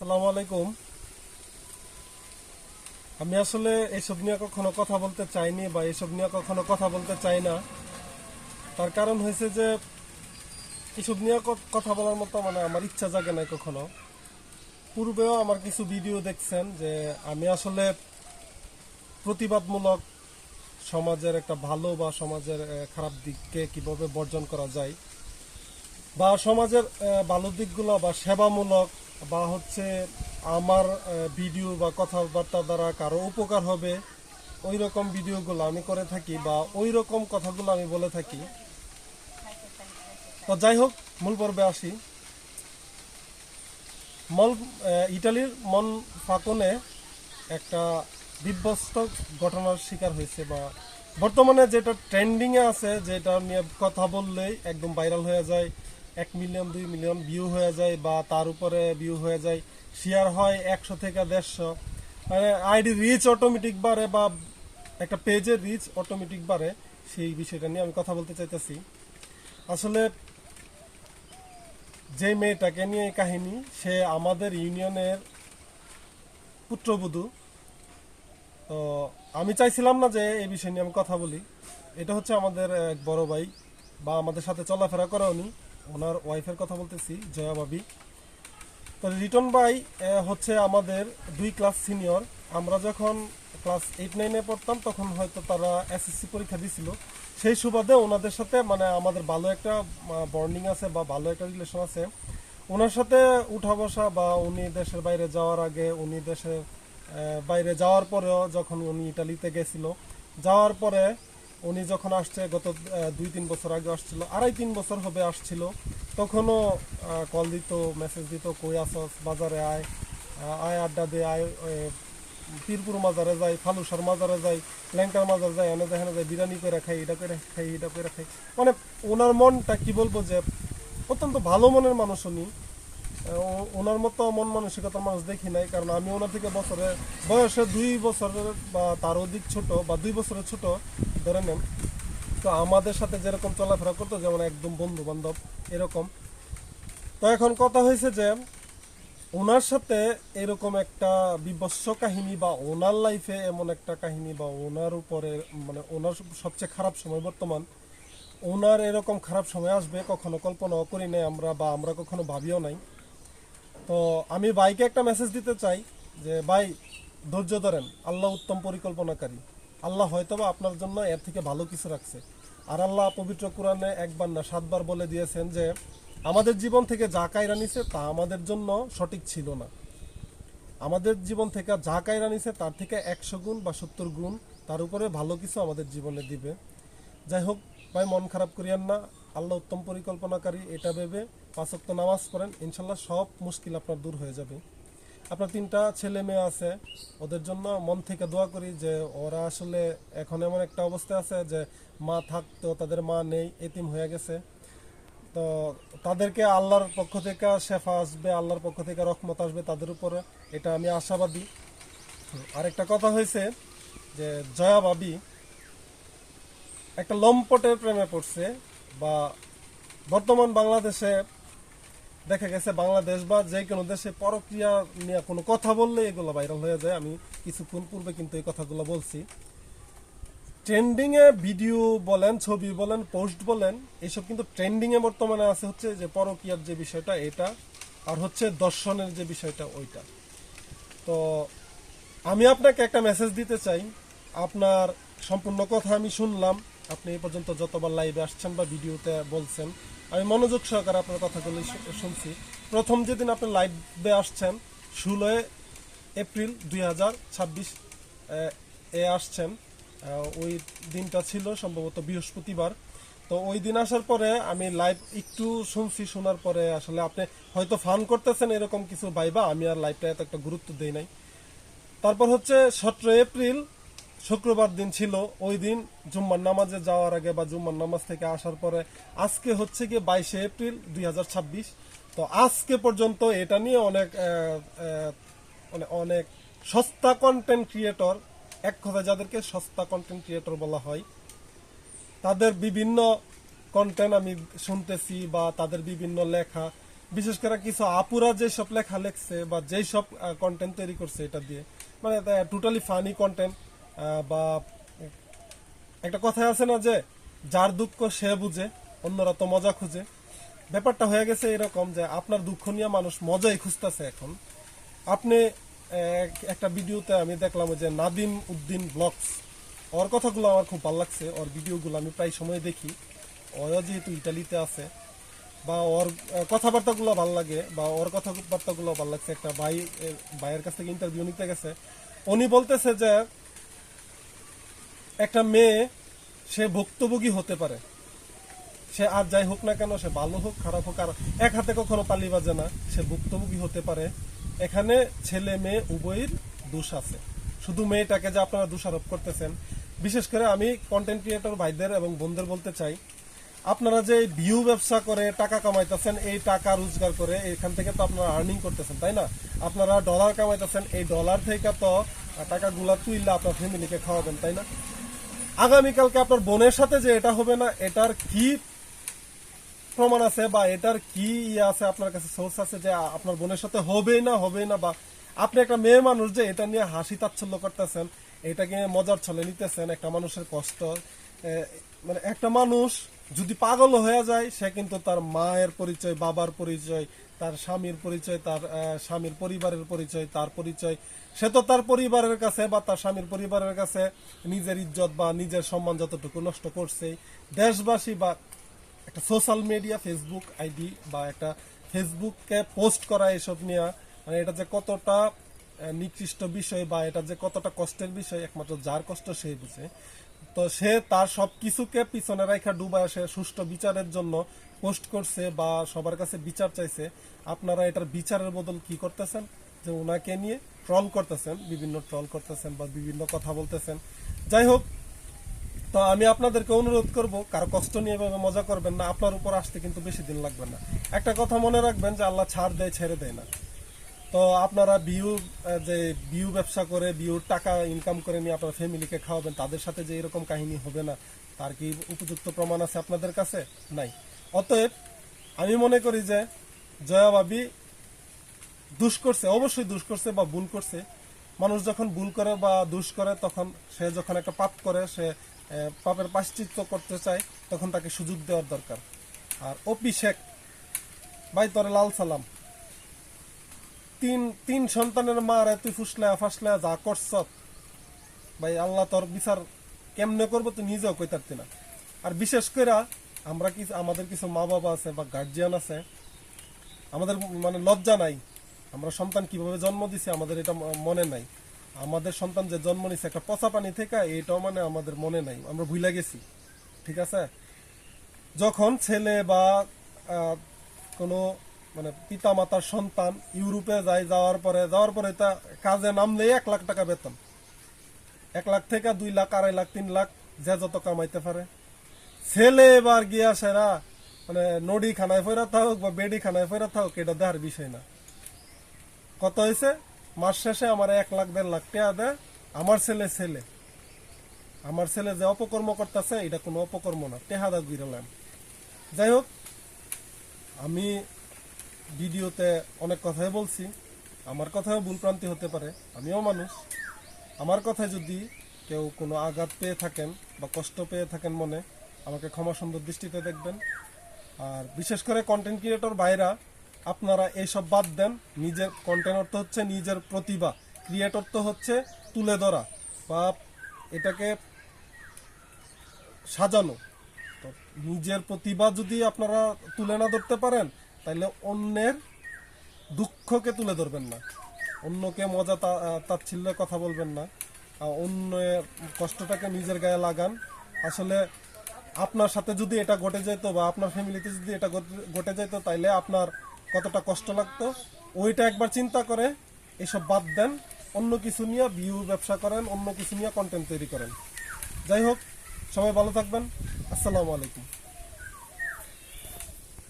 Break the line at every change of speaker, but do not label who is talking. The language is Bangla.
আসসালামু আলাইকুম। আমি আসলে এইসব নিয়ে কখনো কথা বলতে চাইনি বা এইসব নিয়ে কখনো কথা বলতে চাই না। তার কারণ হয়েছে যে এইসব নিয়ে কথা বলার মতো আমার ইচ্ছা জাগে নাই কখনো। পূর্বেও আমার কিছু ভিডিও দেখছেন যে আমি আসলে প্রতিবাদমূলক সমাজের একটা ভালো বা সমাজের খারাপ দিককে কিভাবে বর্জন করা যায় বা সমাজের ভালো দিকগুলো বা সেবামূলক বা হচ্ছে আমার ভিডিও বা কথাবার্তা দ্বারা কারো উপকার হবে ওই রকম ভিডিওগুলো আমি করে থাকি বা ওই রকম কথাগুলো আমি বলে থাকি। তো যাই হোক, মূল পর্বে আসি। মল ইটালির মন ফাকনে একটা বিধ্বস্ত ঘটনার শিকার হয়েছে বা বর্তমানে যেটা ট্রেন্ডিংয়ে আছে, যেটা নিয়ে কথা বললেই একদম ভাইরাল হয়ে যায়, 1 মিলিয়ন 2 মিলিয়ন ভিউ হয়ে যায় বা তার উপরে ভিউ হয়ে যায়, শেয়ার হয় 100 থেকে 150, মানে আইডি রিচ অটোমেটিক বাড়ে বা একটা পেজের রিচ অটোমেটিক বাড়ে। সেই বিষয়টা নিয়ে আমি কথা বলতে চাইতেছি। আসলে যে মেয়েটাকে নিয়ে এই কাহিনী, সে আমাদের ইউনিয়নের পুত্রবধূ। তো আমি চাইছিলাম না যে এই বিষয় নিয়ে আমি কথা বলি। এটা হচ্ছে আমাদের এক বড় ভাই বা আমাদের সাথে চলাফেরা করে উনি, ওনার ওয়াইফের কথা বলতেছি, জয়া ভাবি। তো রিটন ভাই হচ্ছে আমাদের 2 ক্লাস সিনিয়র। আমরা যখন ক্লাস 8 9-এ পড়তাম তখন হয়তো তারা এসএসসি পরীক্ষা দিছিল। সেই সুবাদে ওনাদের সাথে আমাদের ভালো একটা বন্ডিং আছে বা ভালো একটা রিলেশন আছে। ওনার সাথে উঠা বসা বা উনি দেশের বাইরে যাওয়ার আগে, উনি দেশের বাইরে যাওয়ার পরেও, যখন উনি ইটালিতে গেছিল, যাওয়ার পরে উনি যখন আসছে গত 2-3 বছর আগে আসছিল, 2.5-3 বছর হবে আসছিল, তখনও কল দিত, মেসেজ দিত, কই আসস, বাজারে আয়, আয় আড্ডা দে, আয় পীরপুর মাজারে যাই, ফালুসার মাজারে যাই, ল্যাংকার মাজার যাই, এনে দেখেন যায় বিরিয়ানি করে খাই, এটা করে খাই, এটা করে খাই। মানে ওনার মনটা কি বলবো, যে অত্যন্ত ভালো মনের মানুষ উনি। ওনার মতো মন মানসিকতার মানুষ দেখি নাই, কারণ আমি ওনার থেকে বয়সে 2 বছরের বা তার অধিক ছোট বা 2 বছরের ছোট ধরে নেন। তো আমাদের সাথে যেরকম চলাফেরা করতো, যেমন একদম বন্ধু বান্ধব এরকম। তো এখন কথা হয়েছে যে ওনার সাথে এরকম একটা বিভৎস কাহিনী বা ওনার লাইফে এমন একটা কাহিনী বা ওনার উপরে, ওনার সবচেয়ে খারাপ সময় বর্তমান, ওনার এরকম খারাপ সময় আসবে কখনো কল্পনাও করি নাই আমরা, বা আমরা কখনো ভাবিও নাই। তো আমি ভাইকে একটা মেসেজ দিতে চাই যে ভাই, ধৈর্য ধরেন, আল্লাহ উত্তম পরিকল্পনাকারী। আল্লাহ হয়তোবা আপনার জন্য এর থেকে ভালো কিছু রাখছে। আর আল্লাহ পবিত্র কোরআনে 1 বার না 7 বার বলে দিয়েছেন যে আমাদের জীবন থেকে যা কায়রা নিছে তা আমাদের জন্য সঠিক ছিল না। আমাদের জীবন থেকে যা কায়রা নিছে তার থেকে 100 গুণ বা 70 গুণ তার উপরে ভালো কিছু আমাদের জীবনে দিবে। যাই হোক ভাই, মন খারাপ করিয়েন না, আল্লাহ উত্তম পরিকল্পনাকারী এটা ভেবে 5 ওয়াক্ত নামাজ পড়েন, ইনশাল্লাহ সব মুশকিল আপনার দূর হয়ে যাবে। আপনার 3টা ছেলে মেয়ে আছে, ওদের জন্য মন থেকে দোয়া করি যে ওরা আসলে এখন এমন একটা অবস্থায় আছে যে মা থাকতো, তাদের মা নেই, এতিম হয়ে গেছে। তো তাদেরকে আল্লাহর পক্ষ থেকে শেফা আসবে, আল্লাহর পক্ষ থেকে রহমত আসবে তাদের উপরে, এটা আমি আশাবাদী। আরেকটা কথা হয়েছে যে জয়া ভাবি একটা লম্পটের প্রেমে পড়ছে, বা বর্তমান বাংলাদেশে দেখা গেছে বাংলাদেশ বা যে কোনো দেশে পরক্রিয়া নিয়ে কোনো কথা বললে এগুলো ভাইরাল হয়ে যায়। আমি কিছুক্ষণ পূর্বে কিন্তু এই কথাগুলো বলছি। ট্রেন্ডিং এ ভিডিও বলেন, ছবি বলেন, পোস্ট বলেন, এইসব কিন্তু ট্রেন্ডিং এ বর্তমানে আছে হচ্ছে যে পরক্রিয়ার যে বিষয়টা এটা, আর হচ্ছে দর্শনের যে বিষয়টা ওইটা। তো আমি আপনাকে একটা মেসেজ দিতে চাই। আপনার সম্পূর্ণ কথা আমি শুনলাম, আপনি এই পর্যন্ত যতবার লাইভে আসছেন বা ভিডিওতে বলছেন, আমি মনোযোগ সহকারে আপনার কথাগুলো শুনছি। প্রথম যেদিন আপনি লাইভে আসছেন 16 এপ্রিল 2026 এ আসছেন, ওই দিনটা ছিল সম্ভবত বৃহস্পতিবার। তো ওই দিন আসার পরে আমি লাইভ একটু শুনছি, শোনার পরে আসলে আপনি হয়তো ফান করতেছেন এরকম কিছু ভাইবা, আমি আর লাইভটা এত একটা গুরুত্ব দেই নাই। তারপর হচ্ছে 17 এপ্রিল শুক্রবার দিন ছিল, ওই দিন জুম্মার নামাজে যাওয়ার আগে বা জুম্মার নামাজ থেকে আসার পরে আজকে হচ্ছে গিয়ে 22 এপ্রিল 2026। তো আজকে পর্যন্ত এটা নিয়ে অনেক অনেক সস্তা কন্টেন্ট ক্রিয়েটর, এক কথা যাদেরকে সস্তা কন্টেন্ট ক্রিয়েটর বলা হয়, তাদের বিভিন্ন কন্টেন্ট আমি শুনতেছি বা তাদের বিভিন্ন লেখা, বিশেষ করে কিছু আপুরা যে সব লেখা লেখছে বা যেই সব কন্টেন্ট তৈরি করছে এটা দিয়ে, মানে টোটালি ফানি কন্টেন্ট। বা একটা কথা আছে না যে যার দুঃখ সে বুঝে, অন্যরা তো মজা খুঁজে। ব্যাপারটা হয়ে গেছে এরকম যে আপনার দুঃখ নিয়ে মানুষ মজাই খুঁজতেছে এখন। আপনি একটা ভিডিওতে আমি দেখলাম যে নাদিম উদ্দিন ব্লগস, ওর কথাগুলো আমার খুব ভালো লাগছে। ওর ভিডিওগুলো আমি প্রায় সময় দেখি। ওরা যেহেতু ইটালিতে আছে, বা ওর কথাবার্তাগুলো ভালো লাগে, বা ওর কথাবার্তাগুলো ভালো লাগছে। একটা ভাইয়ের কাছ থেকে ইন্টারভিউ নিতে গেছে, উনি বলতেছে যে একটা মেয়ে সে ভুক্তভোগী হতে পারে, সে আর যাই হোক না কেন, সে ভালো হোক খারাপ হোক, আর এক হাতে কখনো তালি বাজে না, সে ভুক্তভোগী হতে পারে। এখানে ছেলে মেয়ে উভয়ের দোষ আছে। শুধু মেয়েটাকে যে আপনারা দোষারোপ করতেছেন, বিশেষ করে আমি কন্টেন্ট ক্রিয়েটর ভাইদের এবং বোনদের বলতে চাই, আপনারা যে ভিউ ব্যবসা করে টাকা কামাইতেছেন, এই টাকা রোজগার করে এখান থেকে তো আপনারা আর্নিং করতেছেন, তাই না? আপনারা ডলার কামাইতেছেন, এই ডলার থেকে তো টাকাগুলা তুইলে আপনার ফ্যামিলিকে খাওয়াবেন, তাই না? আগামীকালকে আপনার বোনের সাথে যে এটা হবে না, এটার কি প্রমাণ আছে বা এটার কি ইয়ে আছে আপনার কাছে, সোর্স আছে যে আপনার বোনের সাথে হবেই না? বা আপনি একটা মেয়ে মানুষ যে এটা নিয়ে হাসি তাচ্ছল্য করতেছেন, এটাকে মজার ছলে নিতেছেন, একটা মানুষের কষ্ট। মানে একটা মানুষ যদি পাগল হয়ে যায়, সে কিন্তু তার মায়ের পরিচয়, বাবার পরিচয়, তার স্বামীর পরিচয়, তার স্বামীর পরিবারের পরিচয়, তার পরিচয়, সে তো তার পরিবারের কাছে বা তার স্বামীর পরিবারের কাছে নিজের ইজ্জত বা নিজের সম্মান যতটুকু নষ্ট করছে। দেশবাসী বা একটা সোশ্যাল মিডিয়া, ফেসবুক আইডি বা একটা ফেসবুককে পোস্ট করা, এসব নিয়ে মানে এটা যে কতটা নিকৃষ্ট বিষয় বা এটা যে কতটা কষ্টের বিষয়, একমাত্র যার কষ্ট সেই বুঝে। তো সে তার সবকিছুকে পিছনে রাখা ডুবায় সে সুষ্ঠু বিচারের জন্য পোস্ট করছে বা সবার কাছে বিচার চাইছে। আপনারা এটার বিচারের বদল কি করতেছেন, যে ওনাকে নিয়ে ট্রল করতেছেন, বিভিন্ন ট্রল করতেছেন বা বিভিন্ন কথা বলতেছেন। যাই হোক, তো আমি আপনাদেরকে অনুরোধ করব, কারো কষ্ট নিয়ে এভাবে মজা করবেন না। আপনার উপর আসতে কিন্তু বেশি দিন লাগবে না। একটা কথা মনে রাখবেন যে আল্লাহ ছাড় দেয়, ছেড়ে দেয় না। তো আপনারা ভিউ ব্যবসা করে ভিউর টাকা ইনকাম করে নিয়ে আপনার ফ্যামিলিকে খাওয়াবেন, তাদের সাথে যে এরকম কাহিনী হবে না, তার কি উপযুক্ত প্রমাণ আছে আপনাদের কাছে? নাই। অতএব আমি মনে করি যে জয়া ভাবি দুষ করছে, অবশ্যই দুষ করছে বা ভুল করছে। মানুষ যখন ভুল করে বা দুষ করে, তখন সে যখন একটা পাপ করে, সে পাপের প্রায়শ্চিত্ত করতে চায়, তখন তাকে সুযোগ দেওয়ার দরকার। আর অপি শেখ ভাই, তোরে লাল সালাম। তিন সন্তানের মা রে তুই ফাসলা যা করছ ভাই, আল্লাহ তোর বিচার কেমনে করবো তুই নিজেও কইতারতি না। আর বিশেষ করে আমাদের কিছু মা বাবা আছে বা গার্জিয়ান আছে, আমাদের মানে লজ্জা নাই। আমরা সন্তান কিভাবে জন্ম দিছি আমাদের এটা মনে নাই। আমাদের সন্তান যে জন্ম নিছে একটা পচা পানি থেকে, এটাও মানে আমাদের মনে নাই, আমরা ভুলে গেছি। ঠিক আছে? যখন ছেলে বা কোনো মানে পিতা মাতার সন্তান ইউরোপে যায়, যাওয়ার পরে তা কাজে নামলেই 1 লাখ টাকা বেতন, 1 লাখ থেকে 2 লাখ, 2.5 লাখ, 3 লাখ, যে যত কামাইতে পারে। ছেলে এবার গিয়া সেরা মানে নডি খানায় ফেরা থাকুক বা বেডি খানায় ফেরা থাকুক, এটা দেখার বিষয় না। কত হয়েছে মাস শেষে আমার 1 লাখ 1.5 লাখ টাকা দেয় আমার ছেলে যে অপকর্ম করতেছে, এটা কোনো অপকর্ম না, টেহাদা গিরালাম। যাই হোক, আমি ভিডিওতে অনেক কথাই বলছি, আমার কথাও ভুলপ্রান্তি হতে পারে, আমিও মানুষ। আমার কথায় যদি কেউ কোনো আঘাত পেয়ে থাকেন বা কষ্ট পেয়ে থাকেন মনে, আমাকে ক্ষমা সুন্দর দৃষ্টিতে দেখবেন। আর বিশেষ করে কন্টেন্ট ক্রিয়েটর ভাইরা, আপনারা এইসব বাদ দেন। নিজের কন্টেন্ট অর্থ হচ্ছে নিজের প্রতিভা, ক্রিয়েটর তো হচ্ছে তুলে ধরা বা এটাকে সাজানো। তো নিজের প্রতিভা যদি আপনারা তুলে না ধরতে পারেন, তাহলে অন্যের দুঃখকে তুলে ধরবেন না, অন্যকে মজা তাচ্ছিল্যের কথা বলবেন না, অন্যের কষ্টটাকে নিজের গায়ে লাগান। আসলে আপনার সাথে যদি এটা ঘটে যেত বা আপনার ফ্যামিলিতে যদি এটা ঘটে যেত, তাইলে আপনার কতটা কষ্ট লাগতো, ওইটা একবার চিন্তা করে এসব বাদ দেন। অন্য কিছু নিয়ে ভিউ ব্যবসা করেন, অন্য কিছু নিয়ে কন্টেন্ট তৈরি করেন। যাই হোক, সবাই ভালো থাকবেন। আসসালামু আলাইকুম।